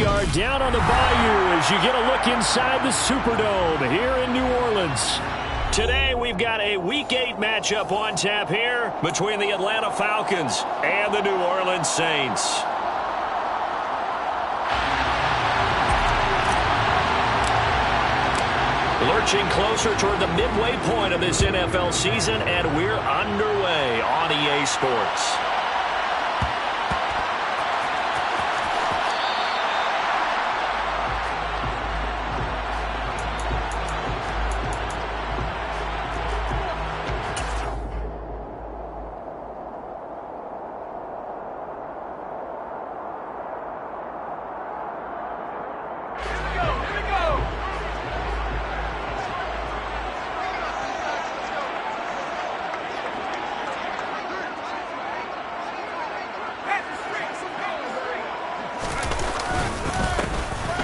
We are down on the bayou as you get a look inside the Superdome here in New Orleans. Today we've got a Week 8 matchup on tap here between the Atlanta Falcons and the New Orleans Saints. Lurching closer toward the midway point of this NFL season, and we're underway on EA Sports.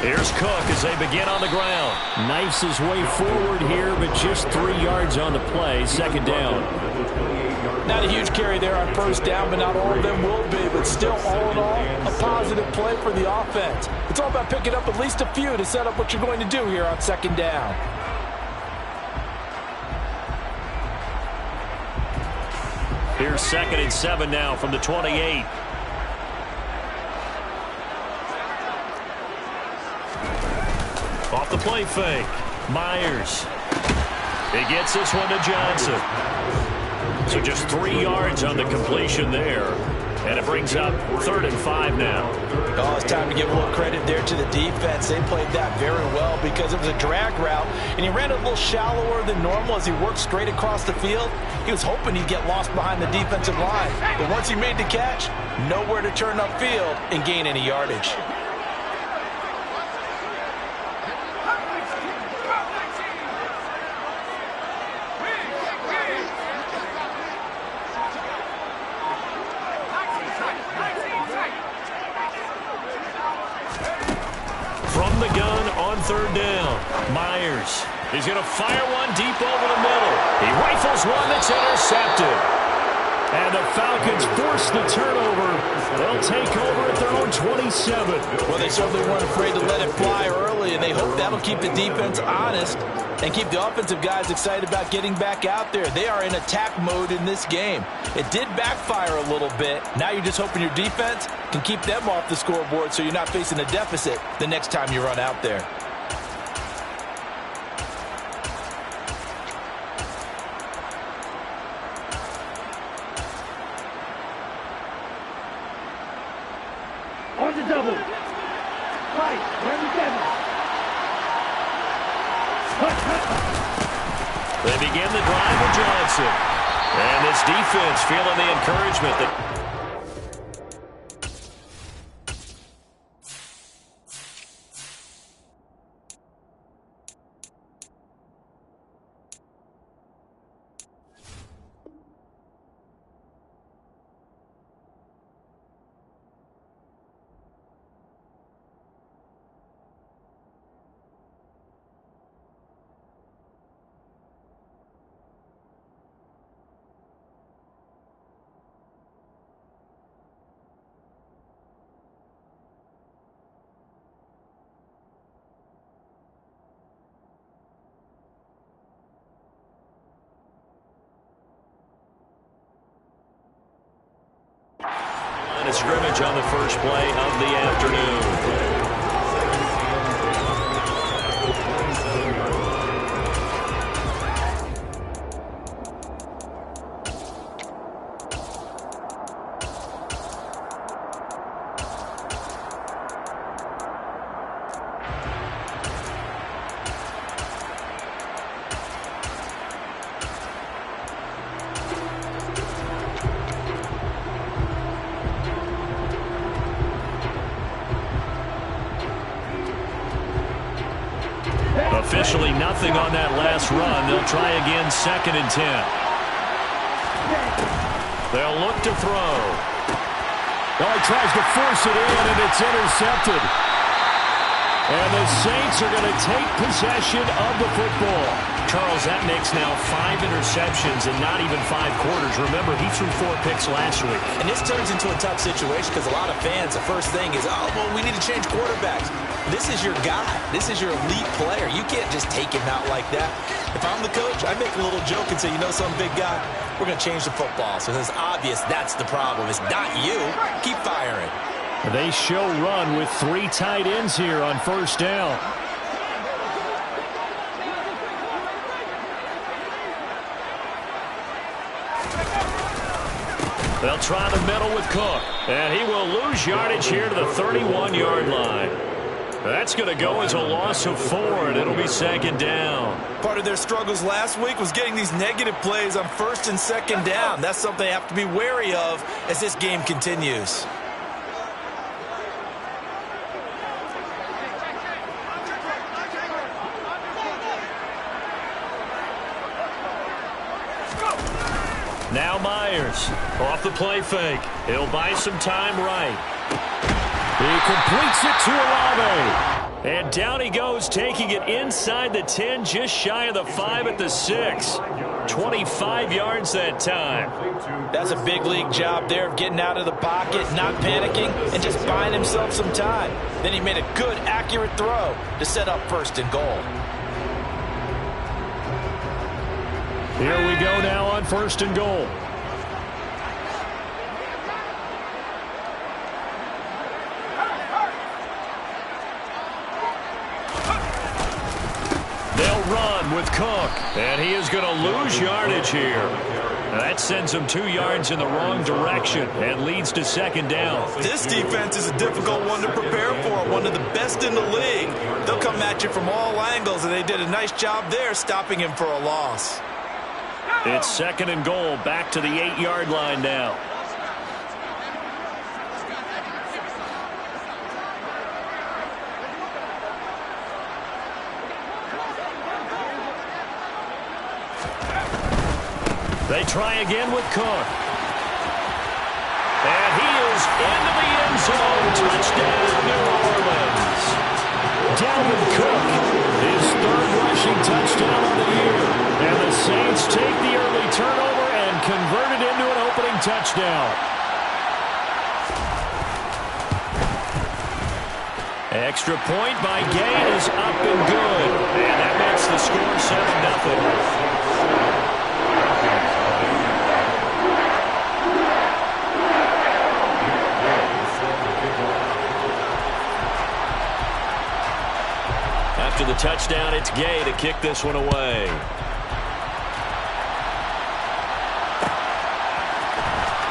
Here's Cook as they begin on the ground. Knifes his way forward here, but just 3 yards on the play. Second down. Not a huge carry there on first down, but not all of them will be. But still, all in all, a positive play for the offense. It's all about picking up at least a few to set up what you're going to do here on second down. Here's 2nd and 7 now from the 28. Off the play fake. Myers. He gets this one to Johnson. So just 3 yards on the completion there. And it brings up 3rd and 5 now. Oh, it's time to give a little credit there to the defense. They played that very well because it was a drag route, and he ran a little shallower than normal as he worked straight across the field. He was hoping he'd get lost behind the defensive line. But once he made the catch, nowhere to turn upfield and gain any yardage. From the gun on 3rd down. Myers. He's going to fire one deep over the middle. He rifles one that's intercepted. And the Falcons force the turnover. They'll take over at their own 27. Well, they certainly weren't afraid to let it fly early, and they hope that'll keep the defense honest and keep the offensive guys excited about getting back out there. They are in attack mode in this game. It did backfire a little bit. Now you're just hoping your defense can keep them off the scoreboard so you're not facing a deficit the next time you run out there. On the double. Right, run together. They begin the drive with Johnson. And this defense feeling the encouragement that a scrimmage on the first play of the afternoon. Officially nothing on that last run. They'll try again 2nd and 10. They'll look to throw. Oh, he tries to force it in, and it's intercepted. And the Saints are going to take possession of the football. Charles, that makes now 5 interceptions in not even 5 quarters. Remember, he threw 4 picks last week. And this turns into a tough situation because a lot of fans, the first thing is, oh, well, we need to change quarterbacks. This is your guy. This is your elite player. You can't just take him out like that. If I'm the coach, I make a little joke and say, you know, some big guy, we're going to change the football. So it's obvious that's the problem. It's not you. Keep firing. They show run with 3 tight ends here on first down. They'll try the middle with Cook. And he will lose yardage here to the 31-yard line. That's going to go as a loss of 4, and it'll be second down. Part of their struggles last week was getting these negative plays on first and second down. That's something they have to be wary of as this game continues. Now Myers off the play fake. He'll buy some time right. He completes it to Olave. And down he goes, taking it inside the 10, just shy of the 5 at the 6. 25 yards that time. That's a big league job there of getting out of the pocket, not panicking, and just buying himself some time. Then he made a good, accurate throw to set up first and goal. Here we go now on first and goal. They'll run with Cook, and he is going to lose yardage here. Now that sends him 2 yards in the wrong direction and leads to second down. This defense is a difficult one to prepare for, one of the best in the league. They'll come at you from all angles, and they did a nice job there stopping him for a loss. It's second and goal, back to the 8-yard line now. They try again with Cook. And he is into the end zone. Touchdown, New Orleans. Dalvin Cook, his 3rd rushing touchdown of the year. And the Saints take the early turnover and convert it into an opening touchdown. Extra point by Gay is up and good. And that makes the score 7-0. After the touchdown, it's Gay to kick this one away.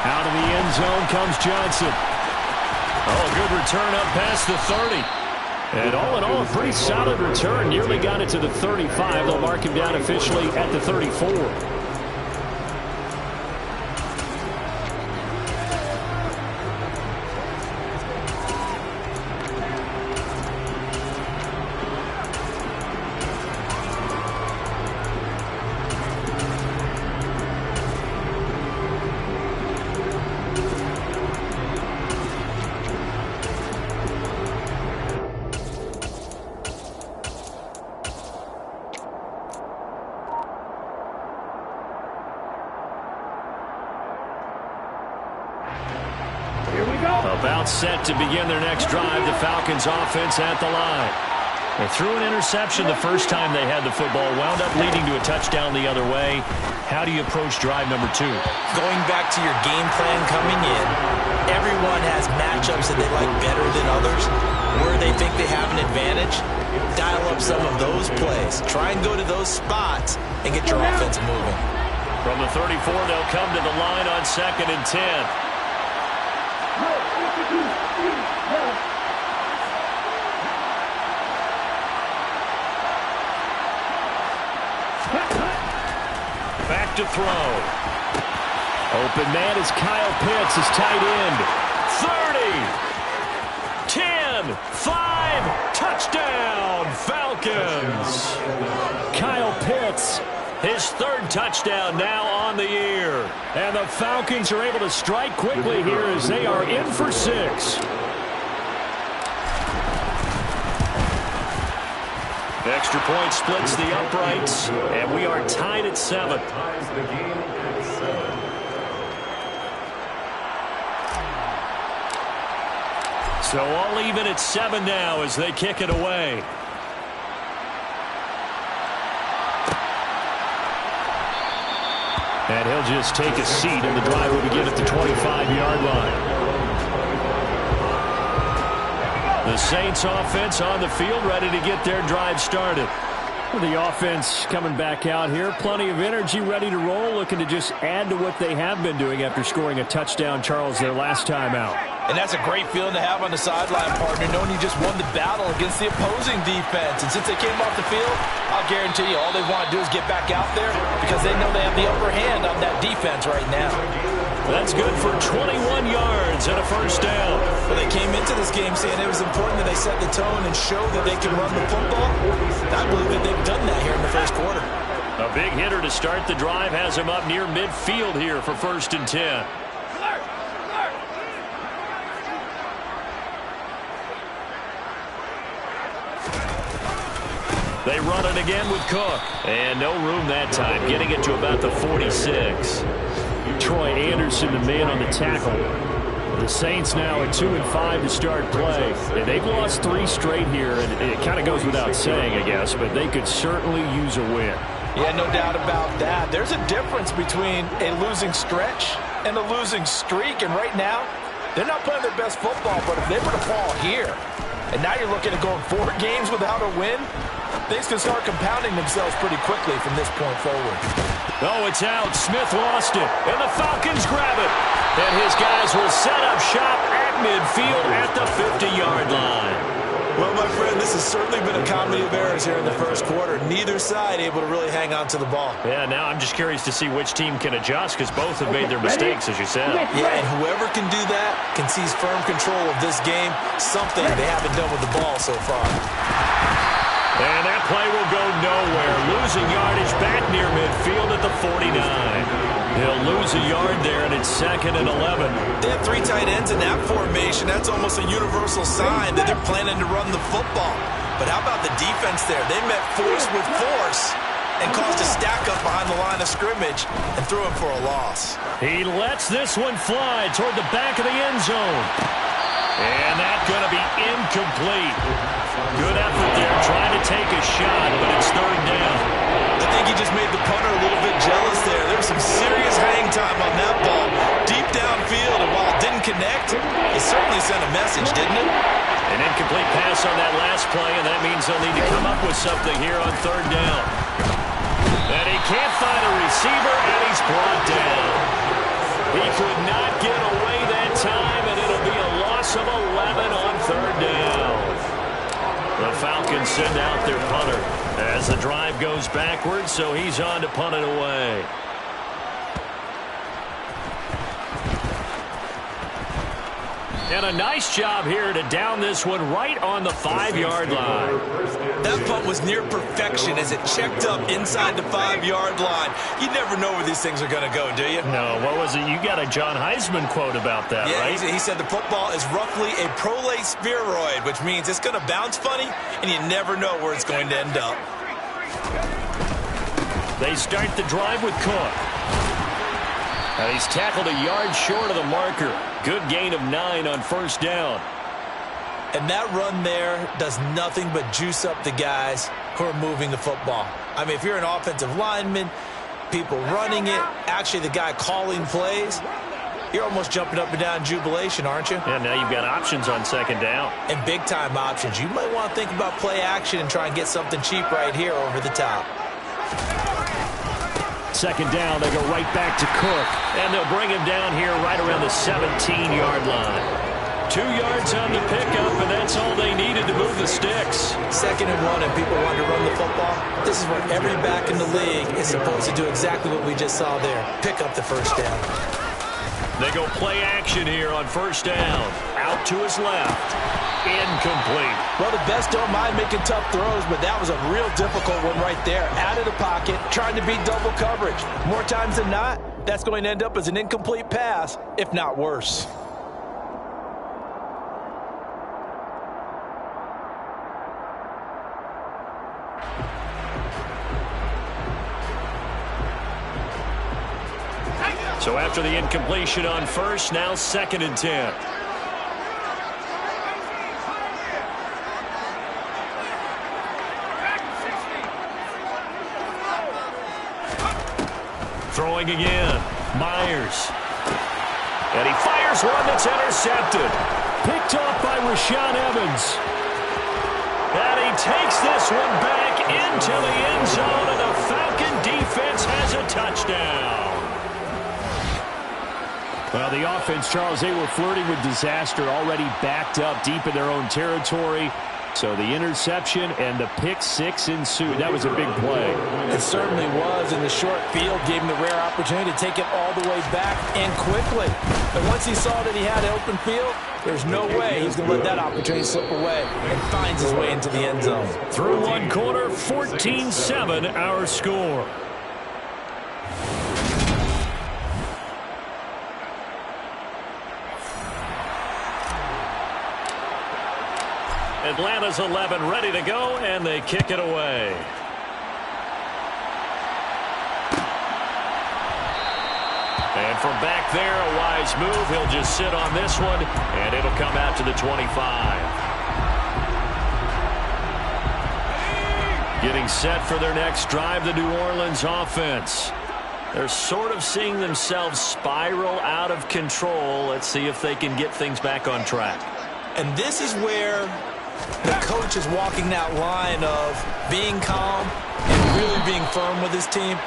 Out of the end zone comes Johnson. Oh, good return up past the 30. And all in all, a pretty solid return. Nearly got it to the 35. They'll mark him down officially at the 34. About set to begin their next drive. The Falcons offense at the line. They threw an interception the first time they had the football. Wound up leading to a touchdown the other way. How do you approach drive number 2? Going back to your game plan coming in, everyone has matchups that they like better than others. Where they think they have an advantage, dial up some of those plays. Try and go to those spots and get your offense moving. From the 34, they'll come to the line on 2nd and 10. Back to throw. Open man is Kyle Pitts, his tight end. 30, 10, 5, touchdown, Falcons. Kyle Pitts, his 3rd touchdown now on the year. And the Falcons are able to strike quickly here as they are in for 6. Extra point splits the uprights, and we are tied at 7. So all even at 7 now as they kick it away. And he'll just take a seat, and the drive will begin at the 25-yard line. The Saints offense on the field, ready to get their drive started. The offense coming back out here. Plenty of energy, ready to roll, looking to just add to what they have been doing after scoring a touchdown, Charles, their last time out. And that's a great feeling to have on the sideline, partner, knowing you just won the battle against the opposing defense. And since they came off the field, I'll guarantee you all they want to do is get back out there because they know they have the upper hand on that defense right now. That's good for 21 yards and a first down. Well, they came into this game saying it was important that they set the tone and show that they can run the football. I believe that they've done that here in the first quarter. A big hitter to start the drive has him up near midfield here for 1st and 10. They run it again with Cook. And no room that time, getting it to about the 46. Troy Anderson, the man on the tackle. The Saints now at 2-5 to start play. And they've lost 3 straight here, and it kind of goes without saying, I guess, but they could certainly use a win. Yeah, no doubt about that. There's a difference between a losing stretch and a losing streak, and right now, they're not playing their best football, but if they were to fall here, and now you're looking at going 4 games without a win, things can start compounding themselves pretty quickly from this point forward. Oh, it's out. Smith lost it, and the Falcons grab it. And his guys will set up shop at midfield at the 50-yard line. Well, my friend, this has certainly been a comedy of errors here in the first quarter. Neither side able to really hang on to the ball. Yeah, now I'm just curious to see which team can adjust because both have made their mistakes, as you said. Yeah, and whoever can do that can seize firm control of this game, something they haven't done with the ball so far. And that play will go nowhere. Losing yardage back near midfield at the 49. He'll lose a yard there, and it's 2nd and 11. They have 3 tight ends in that formation. That's almost a universal sign that they're planning to run the football. But how about the defense there? They met force with force and caused a stack up behind the line of scrimmage and threw him for a loss. He lets this one fly toward the back of the end zone. And that's going to be incomplete. Good effort there, trying to take a shot, but it's 3rd down. I think he just made the punter a little bit jealous there. There was some serious hang time on that ball, deep downfield, and while it didn't connect, it certainly sent a message, didn't it? An incomplete pass on that last play, and that means they'll need to come up with something here on 3rd down. And he can't find a receiver, and he's brought down. He could not get away that time, and it'll be a loss of 11 on 3rd down. The Falcons send out their punter as the drive goes backwards, so he's on to punt it away. And a nice job here to down this one right on the 5-yard line. That punt was near perfection as it checked up inside the 5-yard line. You never know where these things are going to go, do you? No, what was it? You got a John Heisman quote about that, yeah, right? He said the football is roughly a prolate spheroid, which means it's going to bounce funny, and you never know where it's going to end up. They start the drive with Cook. And he's tackled a yard short of the marker. Good gain of 9 on 1st down. And that run there does nothing but juice up the guys who are moving the football. I mean, if you're an offensive lineman, people running it, actually the guy calling plays, you're almost jumping up and down in jubilation, aren't you? Yeah, now you've got options on 2nd down. And big-time options. You might want to think about play action and try and get something cheap right here over the top. 2nd down, they go right back to Cook. And they'll bring him down here right around the 17-yard line. 2 yards on the pickup, and that's all they needed to move the sticks. 2nd and 1, and people want to run the football. This is where every back in the league is supposed to do exactly what we just saw there. Pick up the 1st down. They go play action here on 1st down. Out to his left. Incomplete. Well, the best don't mind making tough throws, but that was a real difficult one right there. Out of the pocket, trying to beat double coverage. More times than not, that's going to end up as an incomplete pass, if not worse. So after the incompletion on first, now 2nd and 10. Throwing again. Myers. And he fires one that's intercepted. Picked off by Rashaan Evans. And he takes this one back into the end zone, and the Falcon defense has a touchdown. Well, the offense, Charles, they were flirting with disaster, already backed up deep in their own territory. So the interception and the pick six ensued. That was a big play. It certainly was, and the short field gave him the rare opportunity to take it all the way back and quickly. And once he saw that he had an open field, there's no way he's going to let that opportunity slip away, and finds his way into the end zone. Through one quarter, 14-7 our score. Atlanta's 11 ready to go, and they kick it away. And from back there, a wise move. He'll just sit on this one, and it'll come out to the 25. Getting set for their next drive, the New Orleans offense. They're sort of seeing themselves spiral out of control. Let's see if they can get things back on track. And this is where the coach is walking that line of being calm and really being firm with his team.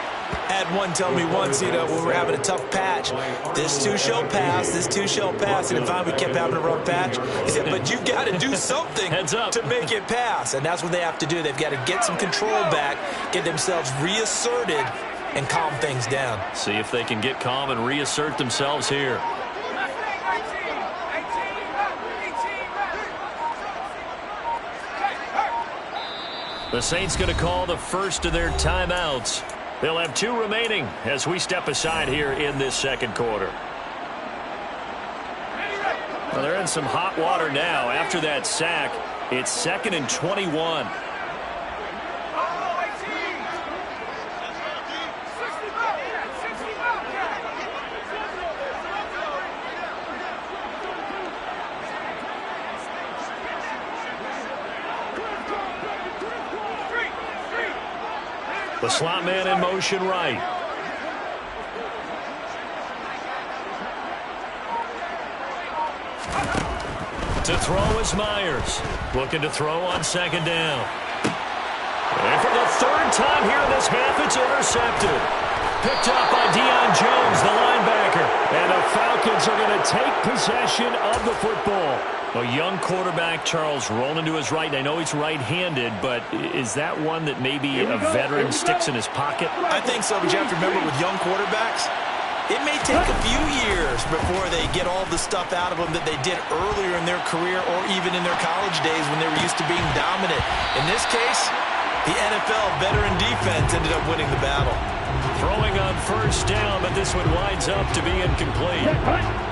Had one tell me once, when we were having a tough patch, this too shall pass, this too shall pass. And finally we kept having a rough patch. He said, but you've got to do something to make it pass. And that's what they have to do. They've got to get some control back, get themselves reasserted, and calm things down. See if they can get calm and reassert themselves here. The Saints going to call the first of their timeouts. They'll have 2 remaining as we step aside here in this second quarter. Well, they're in some hot water now. After that sack, it's 2nd and 21. The slot man in motion right. To throw is Myers. Looking to throw on 2nd down. And for the 3rd time here in this half, it's intercepted. Picked up by Deion Jones, the linebacker. And the Falcons are going to take possession of the football. A young quarterback, Charles, rolling to his right. I know he's right-handed, but is that one that maybe a veteran sticks in his pocket? I think so, but you have to remember with young quarterbacks, it may take a few years before they get all the stuff out of them that they did earlier in their career or even in their college days when they were used to being dominant. In this case, the NFL veteran defense ended up winning the battle. Throwing on 1st down, but this one winds up to be incomplete.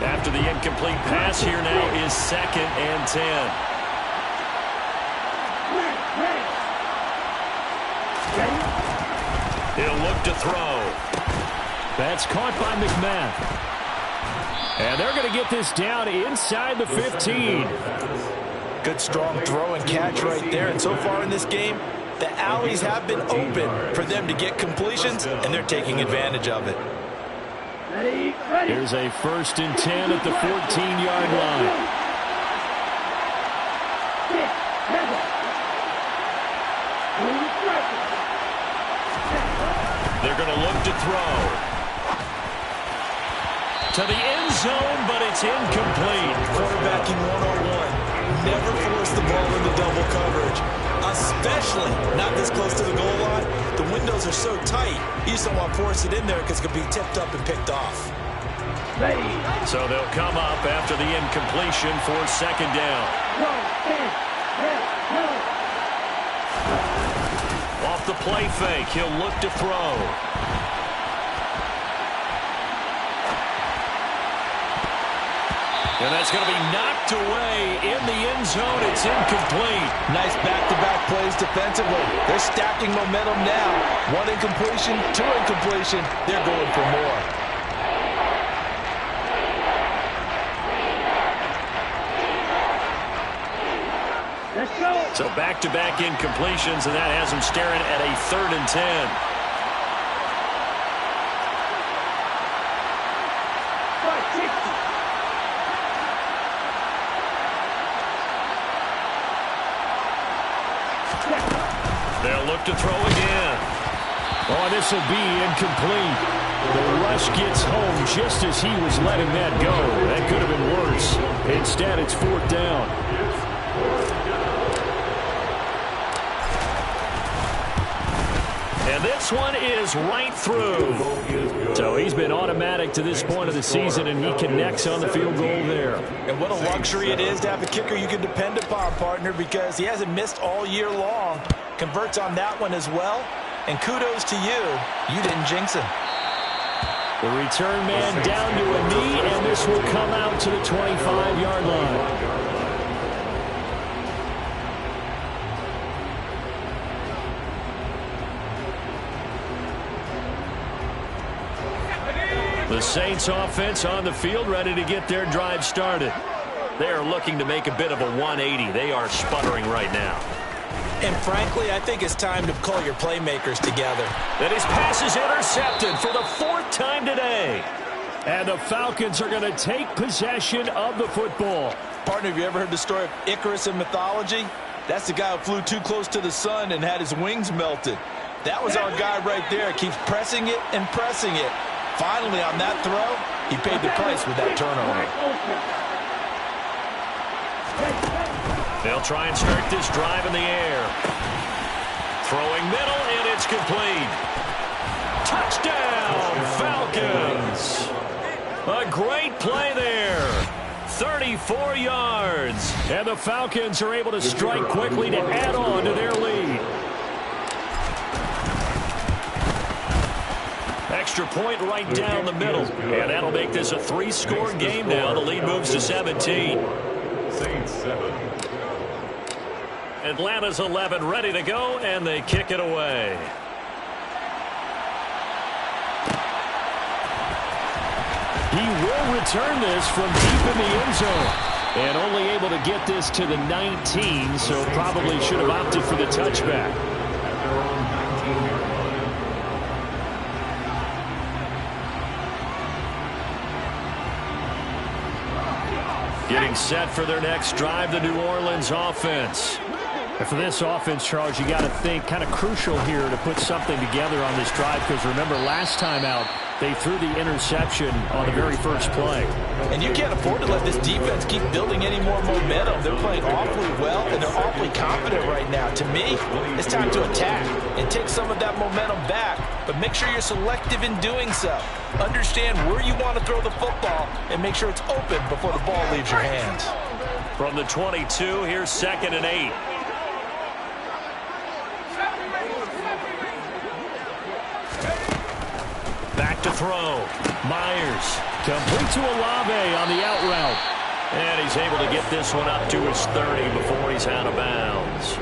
After the incomplete pass, here now is 2nd and 10. He'll look to throw. That's caught by McMath. And they're going to get this down inside the 15. Good strong throw and catch right there. And so far in this game, the alleys have been open for them to get completions, and they're taking advantage of it. Here's a 1st and 10 at the 14-yard line. They're going to look to throw. To the end zone, but it's incomplete. Quarterbacking 101. Never force the ball into double coverage, especially not this close to the goal line. The windows are so tight, you just don't want to force it in there because it could be tipped up and picked off. So they'll come up after the incompletion for 2nd down. Off the play fake, he'll look to throw. And that's going to be knocked away in the end zone. It's incomplete. Nice back-to-back plays defensively. They're stacking momentum now. 1 incompletion, 2 incompletion. They're going for more. So back-to-back incompletions, and that has him staring at a 3rd and 10. They'll look to throw again. Oh, this will be incomplete. The rush gets home just as he was letting that go. That could have been worse. Instead, it's 4th down. And this one is right through. So he's been automatic to this point of the season, and he connects on the field goal there. And what a luxury it is to have a kicker you can depend upon, partner, because he hasn't missed all year long. Converts on that one as well. And kudos to you. You didn't jinx him. The return man down to a knee, and this will come out to the 25-yard line. The Saints offense on the field, ready to get their drive started. They are looking to make a bit of a 180. They are sputtering right now. And frankly, I think it's time to call your playmakers together. And his pass is intercepted for the 4th time today. And the Falcons are going to take possession of the football. Partner, have you ever heard the story of Icarus in mythology? That's the guy who flew too close to the sun and had his wings melted. That was our guy right there. Keeps pressing it and pressing it. Finally, on that throw, he paid the price with that turnover. They'll try and start this drive in the air. Throwing middle, and it's complete. Touchdown, Falcons. A great play there. 34 yards. And the Falcons are able to strike quickly to add on to their lead. Extra point right down the middle. And that'll make this a 3-score game now. The lead moves to 17. Saints 7. Atlanta's 11 ready to go, and they kick it away. He will return this from deep in the end zone. And only able to get this to the 19, so probably should have opted for the touchback. Getting set for their next drive, the New Orleans offense. And for this offense, Charles, you got to think kind of crucial here to put something together on this drive, because remember last time out, they threw the interception on the very first play. And you can't afford to let this defense keep building any more momentum. They're playing awfully well, and they're awfully confident right now. To me, it's time to attack and take some of that momentum back, but make sure you're selective in doing so. Understand where you want to throw the football and make sure it's open before the ball leaves your hands. From the 22, here's 2nd and 8. Back to throw. Myers. Complete to Olave on the out route. And he's able to get this one up to his 30 before he's out of bounds.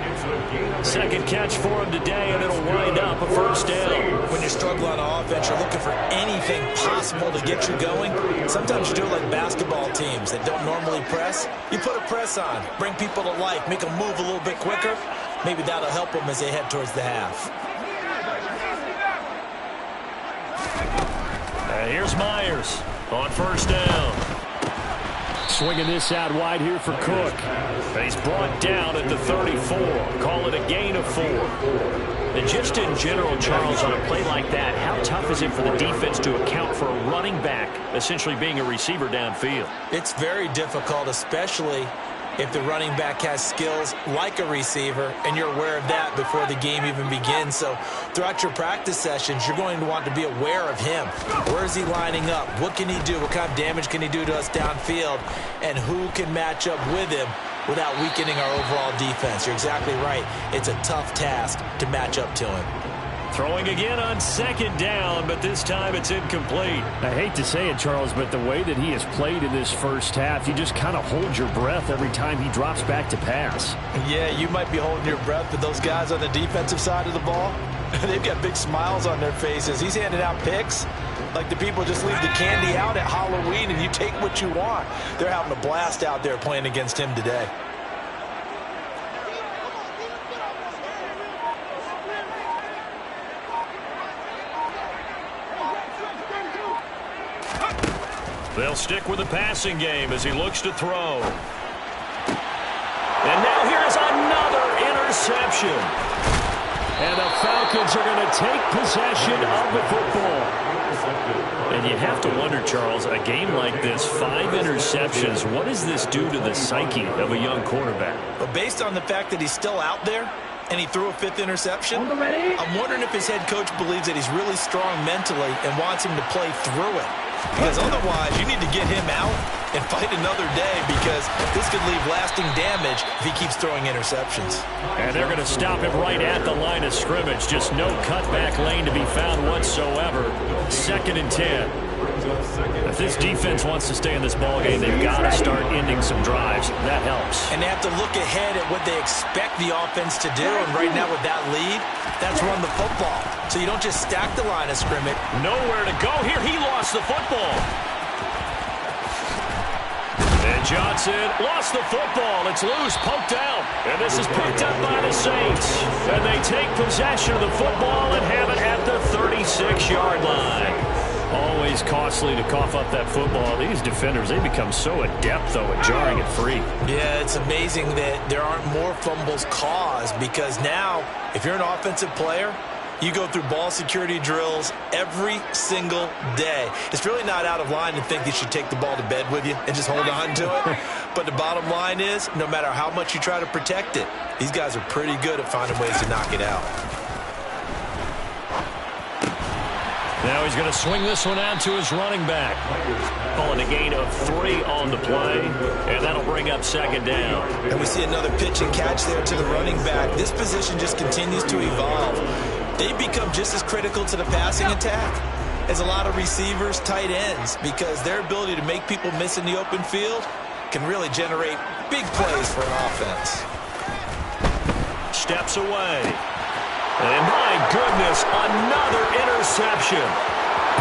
Second catch for him today, and it'll wind up a 1st down. When you struggle on offense, you're looking for anything possible to get you going. Sometimes you do it like basketball teams that don't normally press. You put a press on, bring people to life, make them move a little bit quicker. Maybe that'll help them as they head towards the half. And here's Myers on 1st down. Swinging this out wide here for Cook. He's brought down at the 34. Call it a gain of 4. And just in general, Charles, on a play like that, how tough is it for the defense to account for a running back essentially being a receiver downfield? It's very difficult, especially if the running back has skills like a receiver, and you're aware of that before the game even begins. So throughout your practice sessions, you're going to want to be aware of him. Where is he lining up? What can he do? What kind of damage can he do to us downfield? And who can match up with him without weakening our overall defense? You're exactly right. It's a tough task to match up to him. Throwing again on 2nd down, but this time it's incomplete. I hate to say it, Charles, but the way that he has played in this first half, you just kind of hold your breath every time he drops back to pass. Yeah, you might be holding your breath, but those guys on the defensive side of the ball, they've got big smiles on their faces. He's handing out picks like the people just leave the candy out at Halloween and you take what you want. They're having a blast out there playing against him today. They'll stick with the passing game as he looks to throw. And now here's another interception. And the Falcons are going to take possession of the football. And you have to wonder, Charles, a game like this, 5 interceptions, what does this do to the psyche of a young quarterback? But based on the fact that he's still out there and he threw a 5th interception, I'm wondering if his head coach believes that he's really strong mentally and wants him to play through it. Because otherwise, you need to get him out and fight another day, because this could leave lasting damage if he keeps throwing interceptions. And they're going to stop him right at the line of scrimmage. Just no cutback lane to be found whatsoever. 2nd and 10. If this defense wants to stay in this ballgame, they've got to start ending some drives. That helps. And they have to look ahead at what they expect the offense to do. And right now with that lead, that's run the football. So you don't just stack the line of scrimmage. Nowhere to go here. He lost the football. And Johnson lost the football. It's loose, poked out. And this is picked up by the Saints. And they take possession of the football and have it at the 36-yard line. Always costly to cough up that football. These defenders, they become so adept, though, at jarring it free. Yeah, it's amazing that there aren't more fumbles caused, because now, if you're an offensive player, you go through ball security drills every single day. It's really not out of line to think you should take the ball to bed with you and just hold on to it. But the bottom line is, no matter how much you try to protect it, these guys are pretty good at finding ways to knock it out. Now he's going to swing this one out to his running back. Calling a gain of 3 on the play, and that'll bring up 2nd down. And we see another pitch and catch there to the running back. This position just continues to evolve. They've become just as critical to the passing attack as a lot of receivers, tight ends, because their ability to make people miss in the open field can really generate big plays for an offense. Steps away. And my goodness, another interception.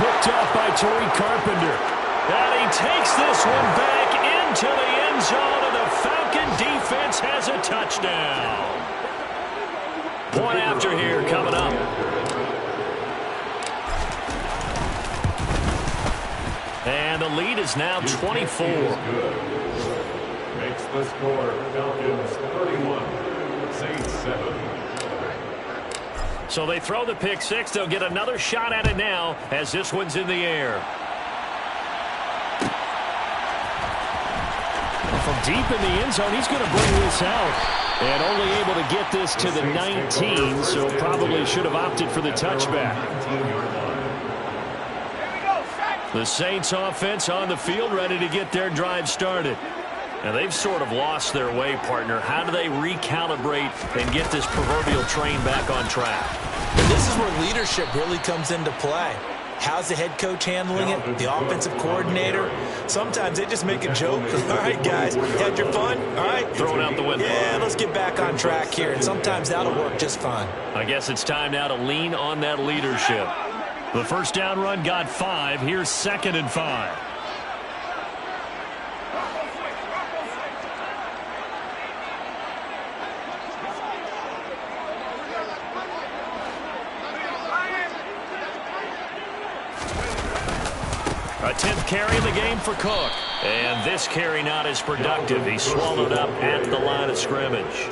Picked up by Torrey Carpenter. And he takes this one back into the end zone, and the Falcon defense has a touchdown. Point after here coming up. And the lead is now 24. Makes the score Falcons 31, Saints 7. So they throw the pick 6. They'll get another shot at it now as this one's in the air. From deep in the end zone, he's going to bring this out. And only able to get this to the 19, so probably should have opted for the touchback. The Saints offense on the field, ready to get their drive started. And they've sort of lost their way, partner. How do they recalibrate and get this proverbial train back on track? This is where leadership really comes into play. How's the head coach handling it? The offensive coordinator? Sometimes they just make a joke. All right, guys, had your fun? All right. Throw it out the window. Yeah, let's get back on track here. And sometimes that'll work just fine. I guess it's time now to lean on that leadership. The first down run got 5. Here's 2nd and 5. A 10th carry in the game for Cook. And this carry not as productive. He swallowed up at the line of scrimmage.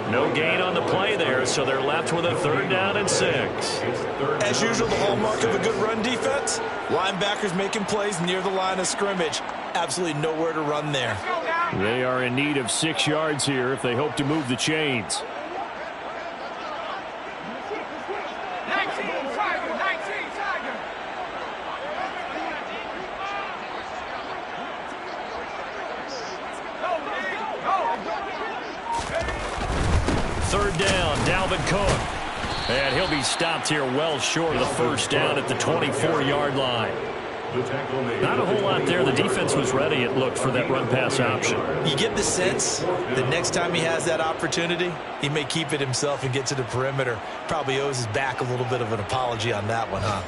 No gain on the play there, so they're left with a 3rd down and 6. As usual, the hallmark of a good run defense, linebackers making plays near the line of scrimmage. Absolutely nowhere to run there. They are in need of 6 yards here if they hope to move the chains. Cook. And he'll be stopped here well short of the first down at the 24-yard line. Not a whole lot there. The defense was ready, it looked, for that run-pass option. You get the sense that next time he has that opportunity, he may keep it himself and get to the perimeter. Probably owes his back a little bit of an apology on that one, huh?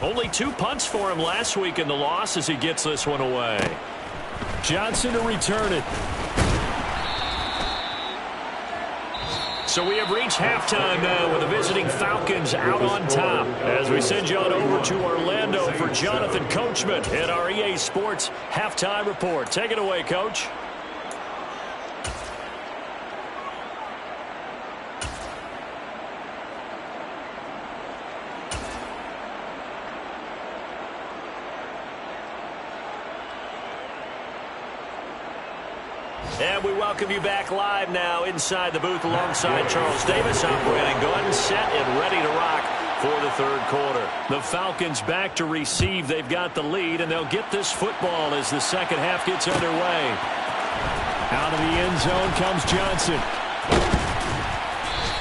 Only 2 punts for him last week in the loss as he gets this one away. Johnson to return it. So we have reached halftime now with the visiting Falcons out on top as we send you on over to Orlando for Jonathan Coachman at our EA Sports Halftime Report. Take it away, Coach. And we welcome you back live now inside the booth alongside Charles Davis. I'm Brandon Gunn, set and ready to rock for the third quarter. The Falcons back to receive. They've got the lead, and they'll get this football as the second half gets underway. Out of the end zone comes Johnson.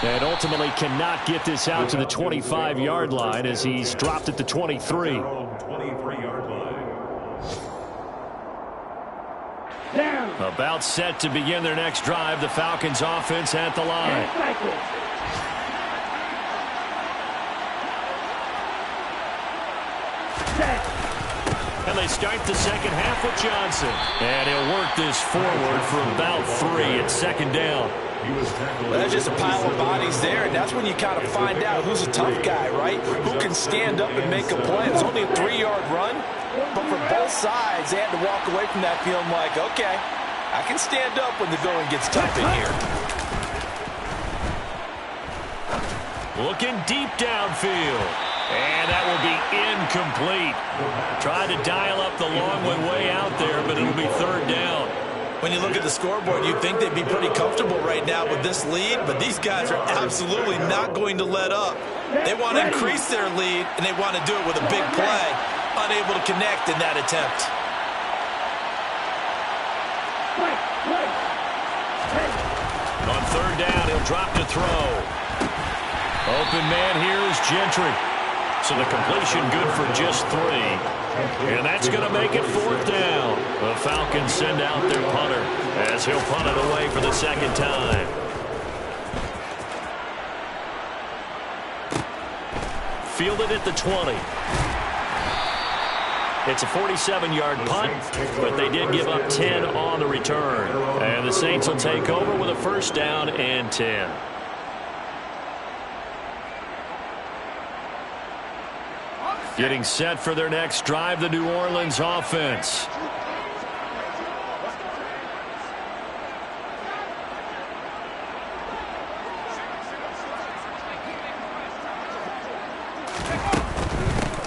And ultimately cannot get this out to the 25-yard line as he's dropped at the 23. 23-yard line. About set to begin their next drive. The Falcons offense at the line. And they start the second half with Johnson. And he'll work this forward for about 3 at second down. Well, that's just a pile of bodies there, and that's when you kind of find out who's a tough guy, right? Who can stand up and make a play. It's only a 3-yard run, but for both sides, they had to walk away from that feeling like, okay, I can stand up when the going gets tough in here. Looking deep downfield. And that will be incomplete. Tried to dial up the long one way out there, but it'll be third down. When you look at the scoreboard, you'd think they'd be pretty comfortable right now with this lead, but these guys are absolutely not going to let up. They want to increase their lead, and they want to do it with a big play. Unable to connect in that attempt. On third down, he'll drop to throw. Open man here is Gentry. So the completion good for just 3. And that's going to make it fourth down. The Falcons send out their punter as he'll punt it away for the second time. Fielded at the 20. It's a 47-yard punt, but they did give up 10 on the return. And the Saints will take over with a first down and 10. Getting set for their next drive, the New Orleans offense.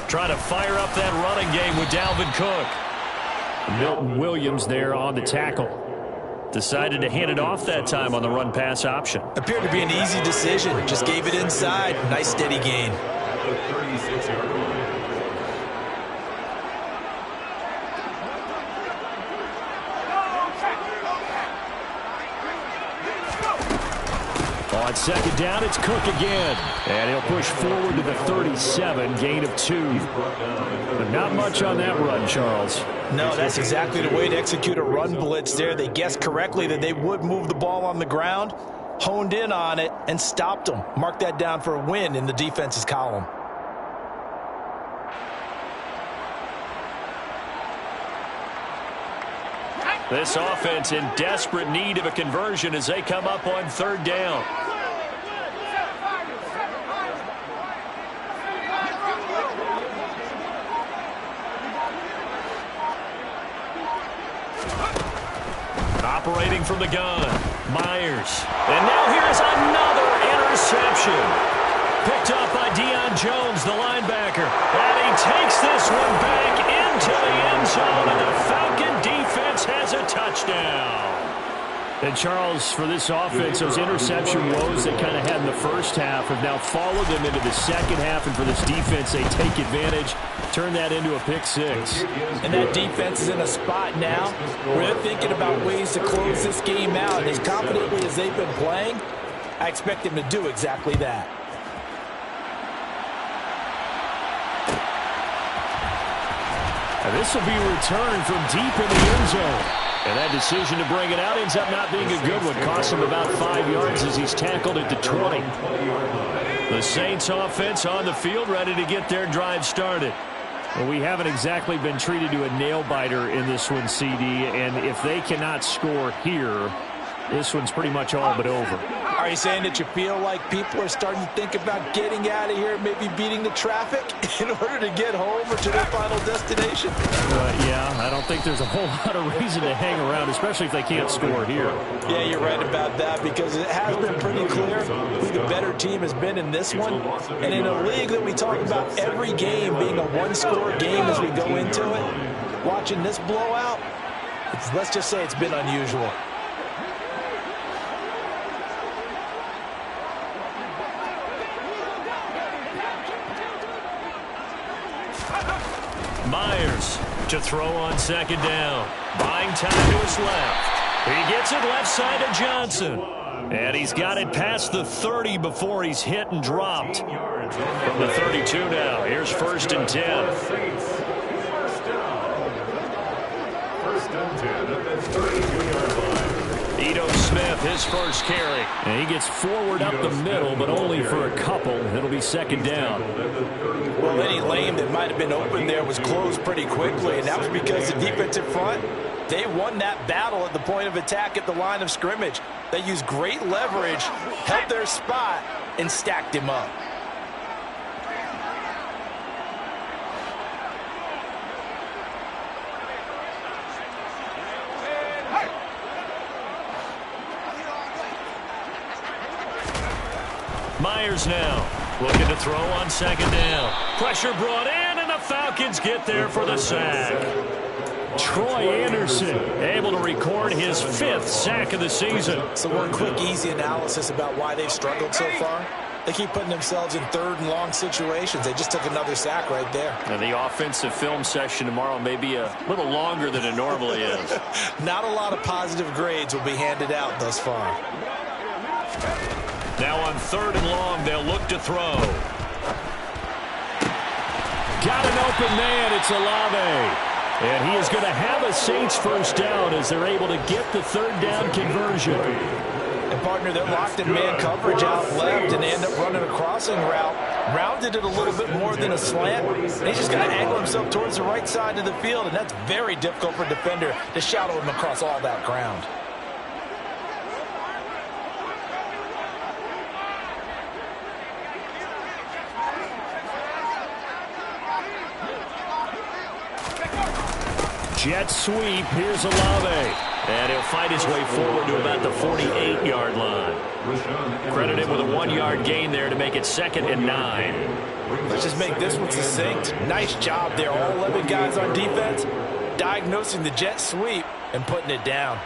Trying to fire up that running game with Dalvin Cook. Milton Williams there on the tackle. Decided to hand it off that time on the run-pass option. Appeared to be an easy decision. Just gave it inside. Nice steady gain. The 36-yard line. On second down, it's Cook again. And he'll push forward to the 37, gain of 2. But not much on that run, Charles. No, that's exactly the way to execute a run blitz there. They guessed correctly that they would move the ball on the ground, honed in on it, and stopped them. Mark that down for a win in the defense's column. This offense in desperate need of a conversion as they come up on third down. Operating from the gun, Myers. And now here's another interception. Picked up by Deion Jones, the linebacker. And he takes this one back into the end zone, and the Falcon defense has a touchdown. And Charles, for this offense, those interception woes they kind of had in the first half have now followed them into the second half, and for this defense, they take advantage, turn that into a pick 6. And that defense is in a spot now where they're thinking about ways to close this game out. And as confidently as they've been playing, I expect them to do exactly that. And this will be returned from deep in the end zone. And that decision to bring it out ends up not being a good one. Costs him about 5 yards as he's tackled at the 20. The Saints offense on the field ready to get their drive started. Well, we haven't exactly been treated to a nail-biter in this one, CD, and if they cannot score here, this one's pretty much all but over. Are you saying that you feel like people are starting to think about getting out of here, maybe beating the traffic in order to get home or to their final destination? Yeah, I don't think there's a whole lot of reason to hang around, especially if they can't score here. Yeah, you're right about that, because it has been pretty clear who the better team has been in this one. And in a league that we talk about every game being a one-score game as we go into it, watching this blowout, let's just say it's been unusual. Myers to throw on second down. Buying time to his left. He gets it left side to Johnson. And he's got it past the 30 before he's hit and dropped. From the 32 now. Here's 1st and 10. First and 10 at the 32-yard line. Ito Smith, his first carry. And he gets forward up the middle, but only for a couple. It'll be second down. Well, any lane that might have been open there was closed pretty quickly, and that was because the defensive front, they won that battle at the point of attack at the line of scrimmage. They used great leverage, held their spot, and stacked him up. Myers now looking to throw on second down. Pressure brought in, and the Falcons get there for the sack. Troy Anderson able to record his 5th sack of the season. So one quick, easy analysis about why they've struggled so far. They keep putting themselves in 3rd and long situations. They just took another sack right there. And the offensive film session tomorrow may be a little longer than it normally is. Not a lot of positive grades will be handed out thus far. Now on 3rd and long, they'll look to throw. Got an open man. It's Olave. And he is going to have a Saints first down as they're able to get the 3rd down conversion. And, partner, they're locked in man coverage out left, and they end up running a crossing route. Rounded it a little bit more than a slant. And he's just going to angle himself towards the right side of the field, and that's very difficult for a defender to shadow him across all that ground. Jet sweep. Here's Olave. And he'll fight his way forward to about the 48-yard line. Credit him with a 1-yard gain there to make it 2nd and 9. Let's just make this one succinct. Nice job there. All 11 guys on defense diagnosing the jet sweep and putting it down.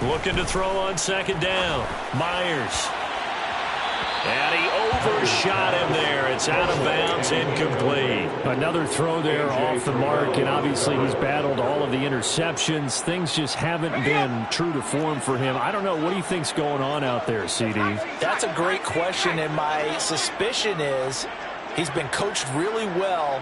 Looking to throw on second down. Myers. And he overshot him there. It's out of bounds, incomplete. Another throw there off the mark, and obviously he's battled all of the interceptions. Things just haven't been true to form for him. I don't know. What do you think's going on out there, CD? That's a great question, and my suspicion is he's been coached really well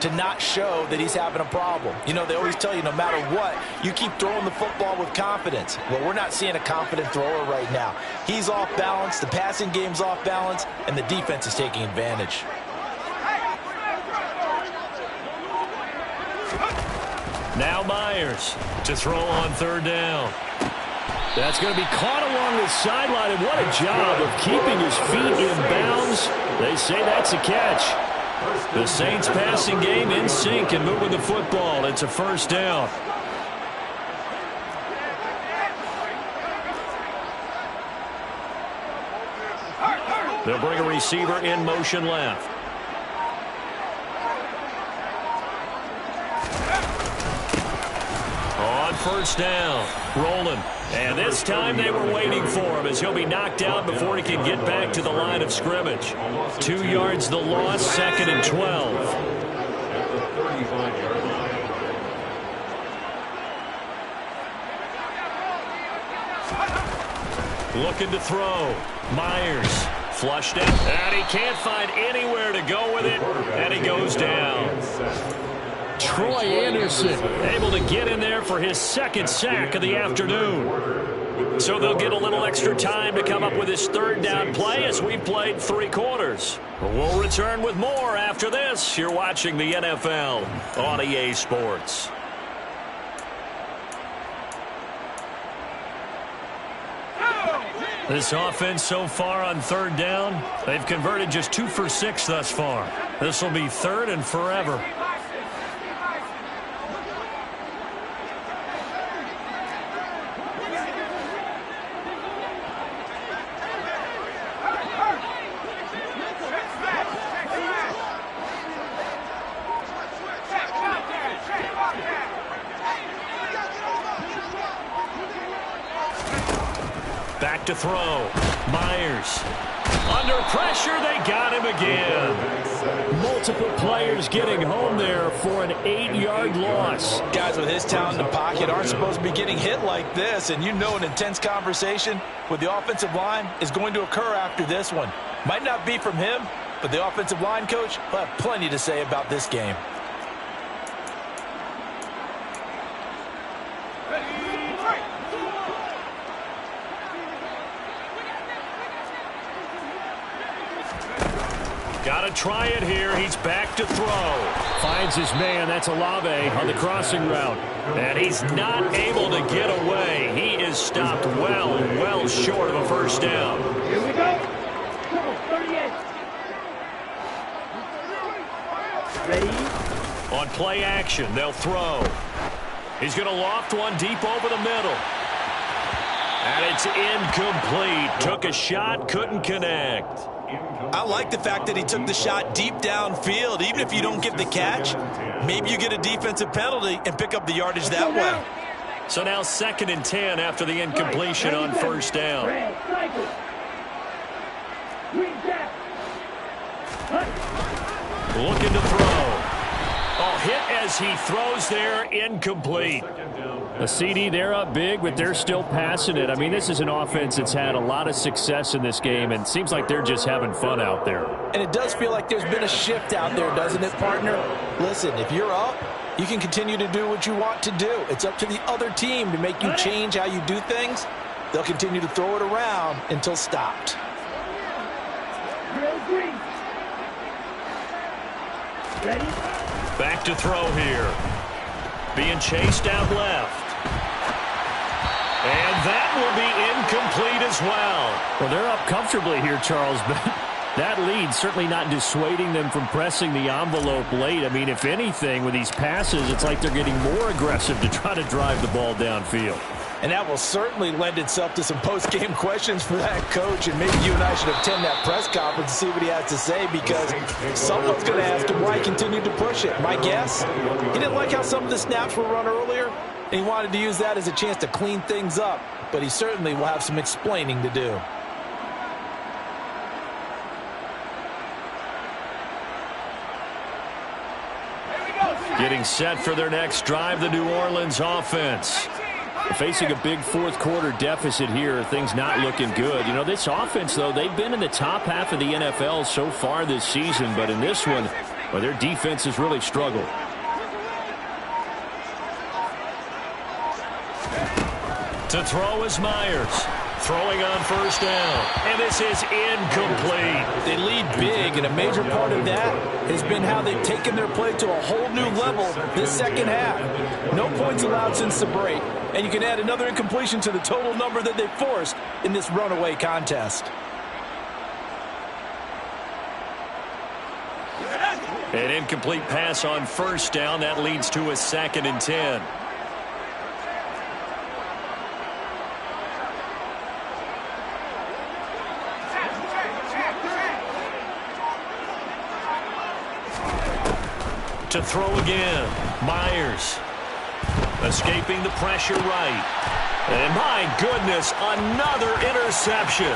to not show that he's having a problem. You know, they always tell you no matter what, you keep throwing the football with confidence. Well, we're not seeing a confident thrower right now. He's off balance, the passing game's off balance, and the defense is taking advantage. Now Myers to throw on 3rd down. That's going to be caught along the sideline, and what a job of keeping his feet in bounds. They say that's a catch. The Saints passing game in sync and moving the football. It's a first down. They'll bring a receiver in motion left. On 1st down, rolling. And this time they were waiting for him as he'll be knocked out before he can get back to the line of scrimmage. 2 yards the loss, 2nd and 12. At the 35-yard line. Looking to throw. Myers flushed it, and he can't find anywhere to go with it, and he goes down. Troy Anderson able to get in there for his second sack of the afternoon. So they'll get a little extra time to come up with his third down play as we played 3 quarters. We'll return with more after this. You're watching the NFL on EA Sports. This offense so far on third down, they've converted just 2 for 6 thus far. This will be third and forever. Back to throw. Myers. Under pressure, they got him again. Multiple players getting home there for an 8-yard loss. Guys with his talent in the pocket aren't supposed to be getting hit like this, and you know an intense conversation with the offensive line is going to occur after this one. Might not be from him, but the offensive line coach will have plenty to say about this game. Got to try it here. He's back to throw. Finds his man. That's Olave on the crossing route. And he's not able to get away. He is stopped well short of a first down. Here we go. Come on, 38. Ready? On play action, they'll throw. He's going to loft one deep over the middle. And it's incomplete. Took a shot, couldn't connect. I like the fact that he took the shot deep downfield. Even if you don't get the catch, maybe you get a defensive penalty and pick up the yardage that way. So now 2nd and 10 after the incompletion on first down. Looking to throw. Oh, hit as he throws there, incomplete. A CD, they're up big, but they're still passing it. I mean, this is an offense that's had a lot of success in this game, and it seems like they're just having fun out there. And it does feel like there's been a shift out there, doesn't it, partner? Listen, if you're up, you can continue to do what you want to do. It's up to the other team to make you change how you do things. They'll continue to throw it around until stopped. Ready? Back to throw here. Being chased out left. And that will be incomplete as well. Well, they're up comfortably here, Charles, but that lead certainly not dissuading them from pressing the envelope late. I mean, if anything, with these passes, it's like they're getting more aggressive to try to drive the ball downfield. And that will certainly lend itself to some post-game questions for that coach. And maybe you and I should attend that press conference and see what he has to say, because someone's going to ask him why he continued to push it. My guess, he didn't like how some of the snaps were run earlier, and he wanted to use that as a chance to clean things up. But he certainly will have some explaining to do. Getting set for their next drive, the New Orleans offense. Facing a big fourth quarter deficit here, things not looking good. You know, this offense, though, they've been in the top half of the NFL so far this season, but in this one, well, their defense has really struggled. To throw is Myers. Throwing on first down. And this is incomplete. They lead big, and a major part of that has been how they've taken their play to a whole new level this second half. No points allowed since the break, and you can add another incompletion to the total number that they've forced in this runaway contest. An incomplete pass on first down. That leads to a 2nd and 10. To throw again. Myers escaping the pressure right. And my goodness, another interception.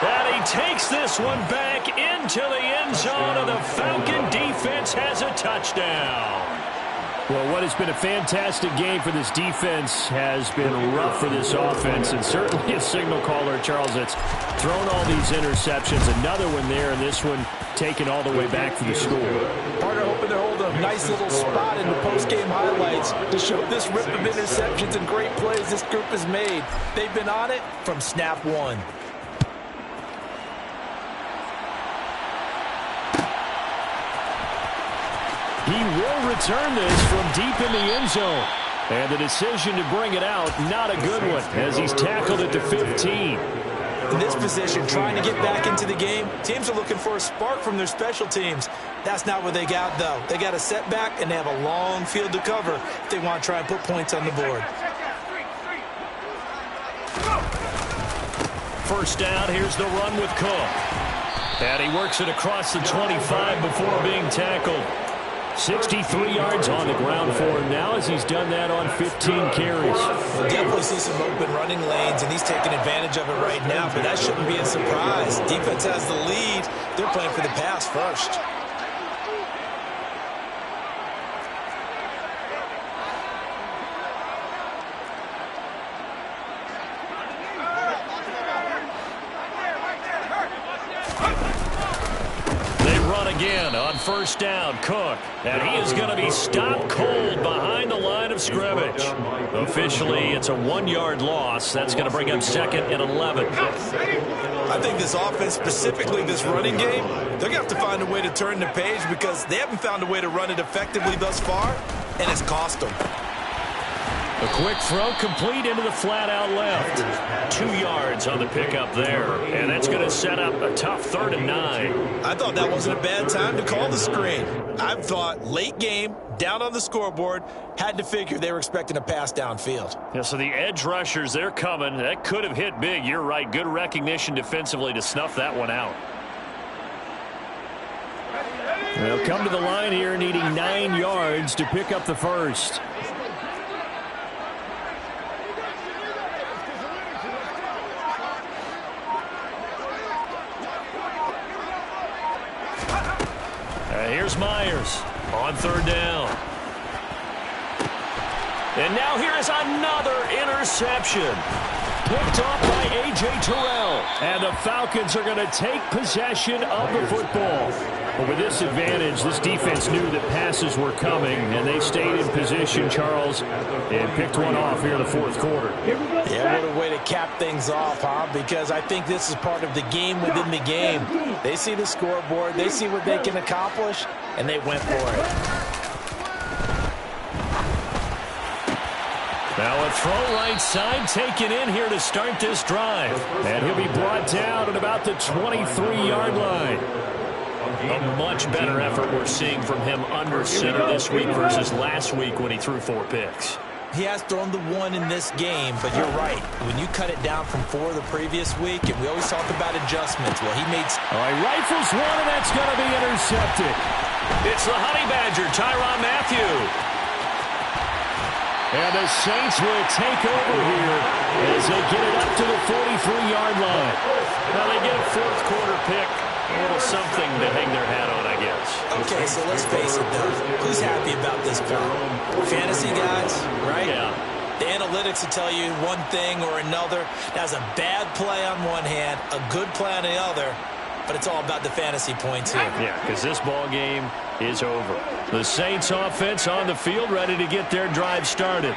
And he takes this one back into the end zone, and the Falcon defense has a touchdown. Well, what has been a fantastic game for this defense has been rough for this offense, and certainly a signal caller, Charles, that's thrown all these interceptions. Another one there, and this one taken all the way back for the score. Partner hoping to hold a nice little spot in the post-game highlights to show this rip of interceptions and great plays this group has made. They've been on it from snap one. He will return this from deep in the end zone. And the decision to bring it out, not a good one, as he's tackled at the 15. In this position, trying to get back into the game, teams are looking for a spark from their special teams. That's not what they got, though. They got a setback, and they have a long field to cover if they want to try and put points on the board. First down, here's the run with Cook. And he works it across the 25 before being tackled. 63 yards on the ground for him now as he's done that on 15 carries. We'll definitely see some open running lanes, and he's taking advantage of it right now, but that shouldn't be a surprise. Defense has the lead. They're playing for the pass first. Again on first down, Cook, and he is going to be stopped cold behind the line of scrimmage. Officially, it's a 1-yard loss. That's going to bring up 2nd and 11. I think this offense, specifically this running game, they're going to have to find a way to turn the page because they haven't found a way to run it effectively thus far, and it's cost them. A quick throw complete into the flat out left. 2 yards on the pickup there, and that's going to set up a tough 3rd and 9. I thought that wasn't a bad time to call the screen. I thought late game, down on the scoreboard, had to figure they were expecting a pass downfield. Yeah, so the edge rushers, they're coming. That could have hit big. You're right. Good recognition defensively to snuff that one out. They'll come to the line here needing 9 yards to pick up the first. Here's Myers on 3rd down. And now here is another interception. Picked off by A.J. Terrell. And the Falcons are going to take possession of the football. But with this advantage, this defense knew that passes were coming, and they stayed in position, Charles, and picked one off here in the 4th quarter. Yeah, what a way to cap things off, huh? Because I think this is part of the game within the game. They see the scoreboard, they see what they can accomplish, and they went for it. Now a throw right side taken in here to start this drive. And he'll be brought down at about the 23-yard line. A much better effort we're seeing from him under center this week versus last week when he threw 4 picks. He has thrown the 1 in this game, but you're right. When you cut it down from 4 the previous week, and we always talk about adjustments, well, he made... All right, rifles one, and that's going to be intercepted. It's the Honey Badger, Tyrann Mathieu. And the Saints will take over here as they get it up to the 43-yard line. Now they get a 4th quarter pick. A little something to hang their hat on, I guess. Okay, so let's face it, though. Who's happy about this play? Fantasy guys, right? Yeah. The analytics will tell you one thing or another. That's a bad play on one hand, a good play on the other, but it's all about the fantasy points here. Yeah, because this ball game is over. The Saints offense on the field ready to get their drive started.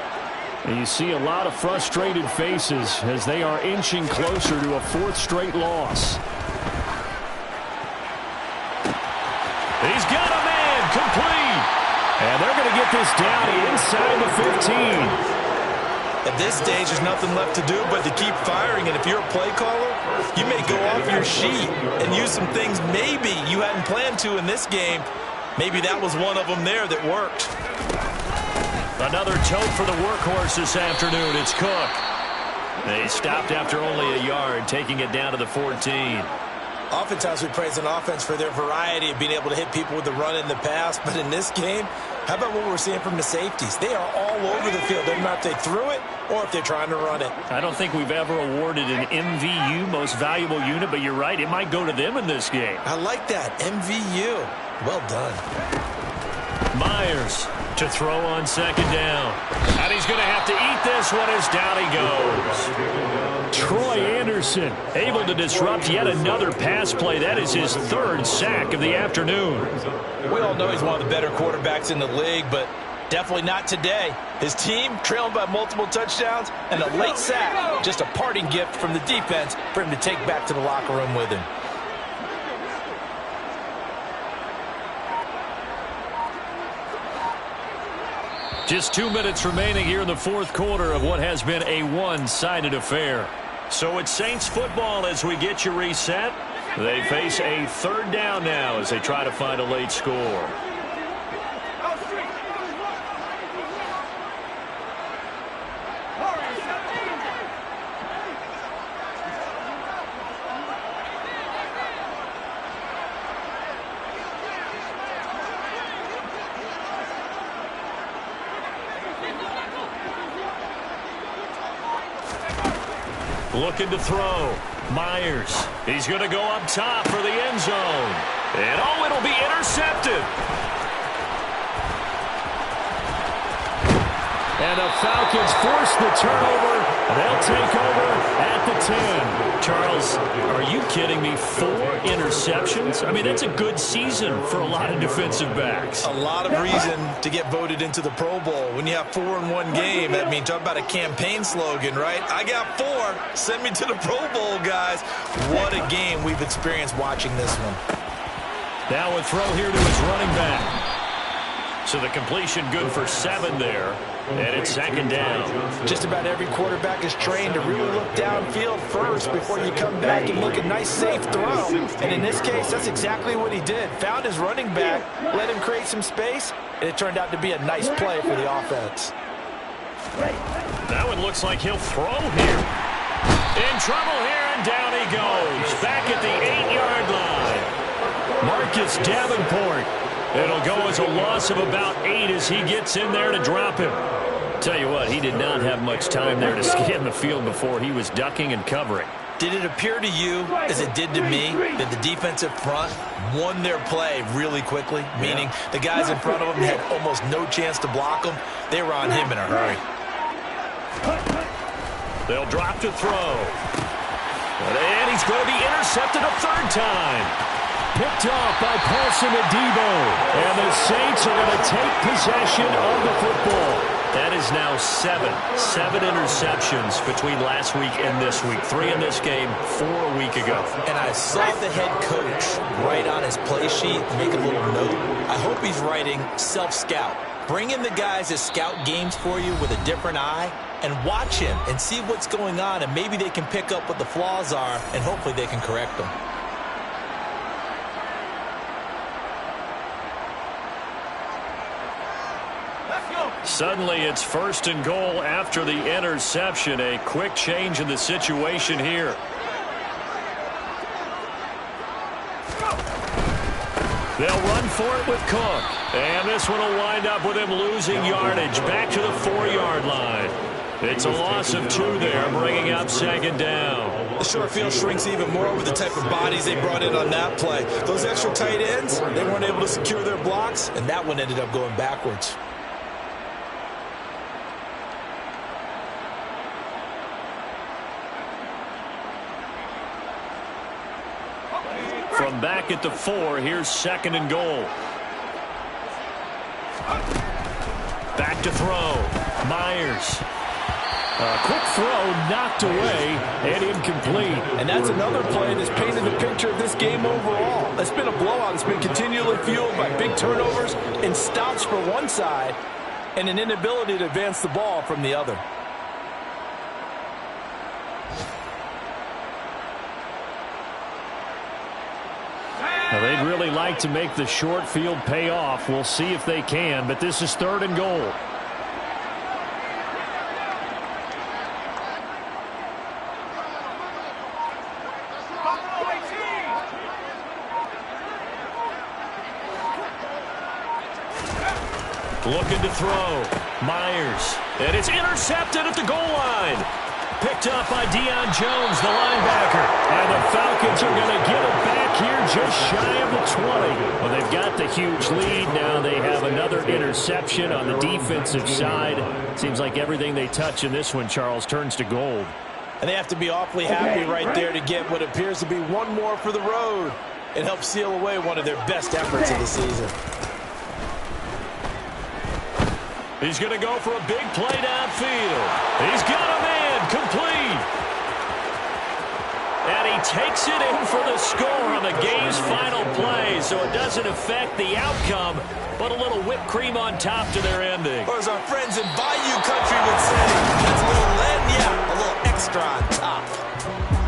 And you see a lot of frustrated faces as they are inching closer to a 4th straight loss. He's got a man complete. And they're going to get this down inside the 15. At this stage, there's nothing left to do but to keep firing. And if you're a play caller, you may go off your sheet and use some things maybe you hadn't planned to in this game. Maybe that was one of them there that worked. Another tote for the workhorse this afternoon. It's Cook. They stopped after only a yard, taking it down to the 14. Oftentimes we praise an offense for their variety of being able to hit people with the run in the pass. But in this game, how about what we're seeing from the safeties? They are all over the field. Doesn't matter if they threw it or if they're trying to run it. I don't think we've ever awarded an MVU, most valuable unit, but you're right. It might go to them in this game. I like that. MVU. Well done. Myers to throw on second down. And he's going to have to eat this one as down he goes. Troy Anderson able to disrupt yet another pass play. That is his third sack of the afternoon. We all know he's one of the better quarterbacks in the league, but definitely not today. His team trailing by multiple touchdowns and a late sack. Just a parting gift from the defense for him to take back to the locker room with him. Just 2 minutes remaining here in the fourth quarter of what has been a one-sided affair. So it's Saints football as we get you reset. They face a third down now as they try to find a late score. Looking to throw. Myers. He's going to go up top for the end zone. And oh, it'll be intercepted. And the Falcons force the turnover. They'll take over at the 10. Charles, are you kidding me? 4 interceptions? I mean, that's a good season for a lot of defensive backs. A lot of reason to get voted into the Pro Bowl. When you have 4 in one game, that means talk about a campaign slogan, right? I got 4. Send me to the Pro Bowl, guys. What a game we've experienced watching this one. Now a throw here to his running back. So the completion good for 7 there. And it's second down. Just about every quarterback is trained to really look downfield first before you come back and look a nice, safe throw. And in this case, that's exactly what he did. Found his running back, let him create some space, and it turned out to be a nice play for the offense. That one looks like he'll throw here. In trouble here, and down he goes. Back at the 8-yard line. Marcus Davenport. It'll go as a loss of about 8 as he gets in there to drop him. Tell you what, he did not have much time there to scan the field before he was ducking and covering. Did it appear to you, as it did to me, that the defensive front won their play really quickly? Meaning the guys in front of him had almost no chance to block him. They were on him in a hurry. They'll drop to throw. And he's going to be intercepted a third time. Picked off by Paulson Adebo. And the Saints are going to take possession of the football. That is now 7 interceptions between last week and this week. 3 in this game, 4 a week ago. And I saw the head coach write on his play sheet, make a little note. I hope he's writing self-scout. Bring in the guys that scout games for you with a different eye and watch him and see what's going on, and maybe they can pick up what the flaws are, and hopefully they can correct them. Suddenly it's 1st and goal after the interception. A quick change in the situation here. They'll run for it with Cook. And this one will wind up with him losing yardage back to the 4-yard line. It's a loss of 2 there, bringing up second down. The short field shrinks even more with the type of bodies they brought in on that play. Those extra tight ends, they weren't able to secure their blocks, and that one ended up going backwards. From back at the 4, here's 2nd and goal. Back to throw. Myers. A quick throw knocked away and incomplete. And that's another play that's painted the picture of this game overall. It's been a blowout. It's been continually fueled by big turnovers and stops for one side and an inability to advance the ball from the other. Now, they'd really like to make the short field pay off. We'll see if they can, but this is 3rd and goal. Looking to throw. Myers. And it's intercepted at the goal line. picked up by Deion Jones, the linebacker. And the Falcons are going to get it back here just shy of the 20. Well, they've got the huge lead. Now they have another interception on the defensive side. Seems like everything they touch in this one, Charles, turns to gold. And they have to be awfully happy right there to get what appears to be one more for the road. It helps seal away one of their best efforts of the season. He's going to go for a big play downfield. He's got a man complete. And he takes it in for the score on the game's final play. So it doesn't affect the outcome, but a little whipped cream on top to their ending. Or as our friends in Bayou Country would say, that's a little lead, yeah, a little extra on top.